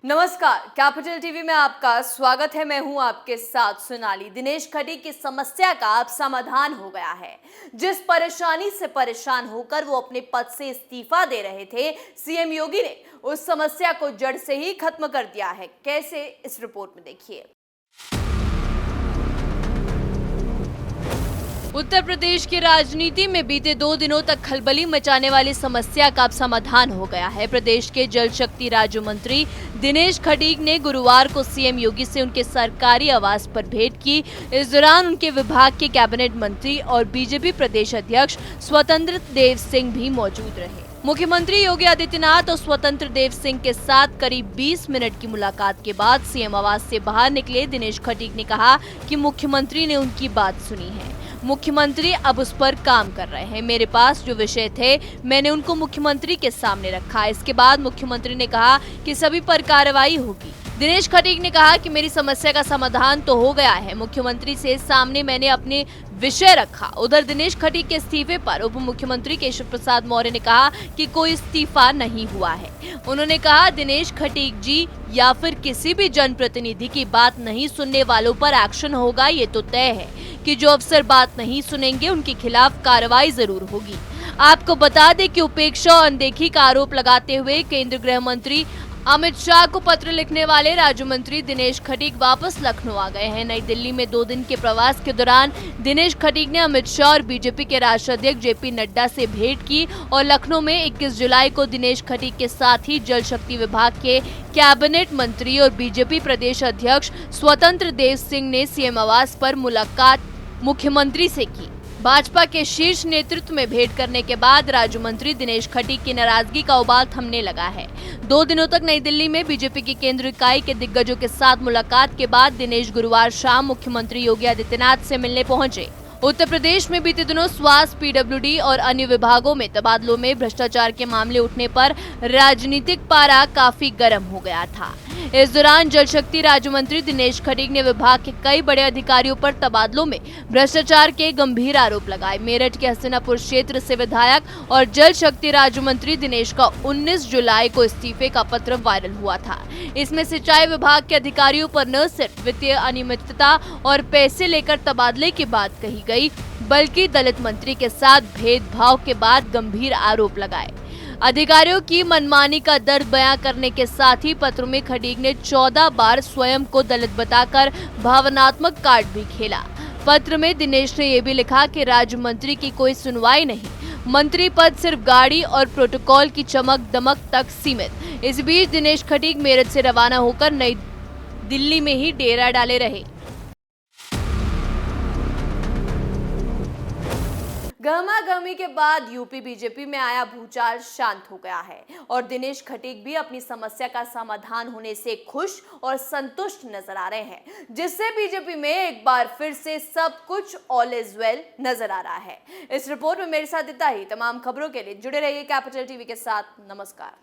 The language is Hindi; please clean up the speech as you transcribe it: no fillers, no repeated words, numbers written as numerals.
नमस्कार, कैपिटल टीवी में आपका स्वागत है। मैं हूं आपके साथ सोनाली। दिनेश खटीक की समस्या का अब समाधान हो गया है। जिस परेशानी से परेशान होकर वो अपने पद से इस्तीफा दे रहे थे, सीएम योगी ने उस समस्या को जड़ से ही खत्म कर दिया है। कैसे, इस रिपोर्ट में देखिए। उत्तर प्रदेश की राजनीति में बीते 2 दिनों तक खलबली मचाने वाली समस्या का अब समाधान हो गया है। प्रदेश के जल शक्ति राज्य मंत्री दिनेश खटीक ने गुरुवार को सीएम योगी से उनके सरकारी आवास पर भेंट की। इस दौरान उनके विभाग के कैबिनेट मंत्री और बीजेपी प्रदेश अध्यक्ष स्वतंत्र देव सिंह भी मौजूद रहे। मुख्यमंत्री योगी आदित्यनाथ और स्वतंत्र देव सिंह के साथ करीब 20 मिनट की मुलाकात के बाद सीएम आवास से बाहर निकले दिनेश खटीक ने कहा कि मुख्यमंत्री ने उनकी बात सुनी है। मुख्यमंत्री अब उस पर काम कर रहे हैं। मेरे पास जो विषय थे मैंने उनको मुख्यमंत्री के सामने रखा। इसके बाद मुख्यमंत्री ने कहा कि सभी पर कार्रवाई होगी। दिनेश खटीक ने कहा कि मेरी समस्या का समाधान तो हो गया है। मुख्यमंत्री से सामने मैंने अपने विषय रखा। उधर दिनेश खटीक के इस्तीफे पर उप मुख्यमंत्री केशव प्रसाद मौर्य ने कहा कि कोई इस्तीफा नहीं हुआ है। उन्होंने कहा, दिनेश खटीक जी या फिर किसी भी जनप्रतिनिधि की बात नहीं सुनने वालों पर एक्शन होगा। ये तो तय है कि जो अफसर बात नहीं सुनेंगे उनके खिलाफ कार्रवाई जरूर होगी। आपको बता दें कि उपेक्षा और अनदेखी का आरोप लगाते हुए केंद्रीय गृह मंत्री अमित शाह को पत्र लिखने वाले राज्य मंत्री दिनेश खटीक वापस लखनऊ आ गए हैं। नई दिल्ली में 2 दिन के प्रवास के दौरान दिनेश खटीक ने अमित शाह और बीजेपी के राष्ट्रीय अध्यक्ष जेपी नड्डा से भेंट की और लखनऊ में 21 जुलाई को दिनेश खटीक के साथ ही जल शक्ति विभाग के कैबिनेट मंत्री और बीजेपी प्रदेश अध्यक्ष स्वतंत्र देव सिंह ने सीएम आवास पर मुलाकात मुख्यमंत्री से की। भाजपा के शीर्ष नेतृत्व में भेंट करने के बाद राज्य मंत्री दिनेश खटीक की नाराजगी का उबाल थमने लगा है। 2 दिनों तक नई दिल्ली में बीजेपी की केंद्रीय इकाई के दिग्गजों के साथ मुलाकात के बाद दिनेश गुरुवार शाम मुख्यमंत्री योगी आदित्यनाथ से मिलने पहुंचे। उत्तर प्रदेश में बीते दिनों स्वास्थ्य, पीडब्ल्यूडी और अन्य विभागों में तबादलों में भ्रष्टाचार के मामले उठने पर राजनीतिक पारा काफी गर्म हो गया था। इस दौरान जल शक्ति राज्य मंत्री दिनेश खटीक ने विभाग के कई बड़े अधिकारियों पर तबादलों में भ्रष्टाचार के गंभीर आरोप लगाए। मेरठ के हसीनापुर क्षेत्र से विधायक और जल शक्ति राज्य मंत्री दिनेश का 19 जुलाई को इस्तीफे का पत्र वायरल हुआ था। इसमें सिंचाई विभाग के अधिकारियों पर न सिर्फ वित्तीय अनियमितता और पैसे लेकर तबादले की बात कही गई, बल्कि दलित मंत्री के साथ भेदभाव के बाद गंभीर आरोप लगाए। अधिकारियों की मनमानी का दर्द बयां करने के साथ ही पत्र में खटीक ने 14 बार स्वयं को दलित बताकर भावनात्मक कार्ड भी खेला। पत्र में दिनेश ने यह भी लिखा कि राज्य मंत्री की कोई सुनवाई नहीं, मंत्री पद सिर्फ गाड़ी और प्रोटोकॉल की चमक दमक तक सीमित। इस बीच दिनेश खटीक मेरठ से रवाना होकर नई दिल्ली में ही डेरा डाले रहे। गहमा-गहमी के बाद यूपी बीजेपी में आया भूचाल शांत हो गया है और दिनेश खटीक भी अपनी समस्या का समाधान होने से खुश और संतुष्ट नजर आ रहे हैं, जिससे बीजेपी में एक बार फिर से सब कुछ ऑल इज वेल नजर आ रहा है। इस रिपोर्ट में मेरे साथ इतना ही। तमाम खबरों के लिए जुड़े रहिए कैपिटल टीवी के साथ। नमस्कार।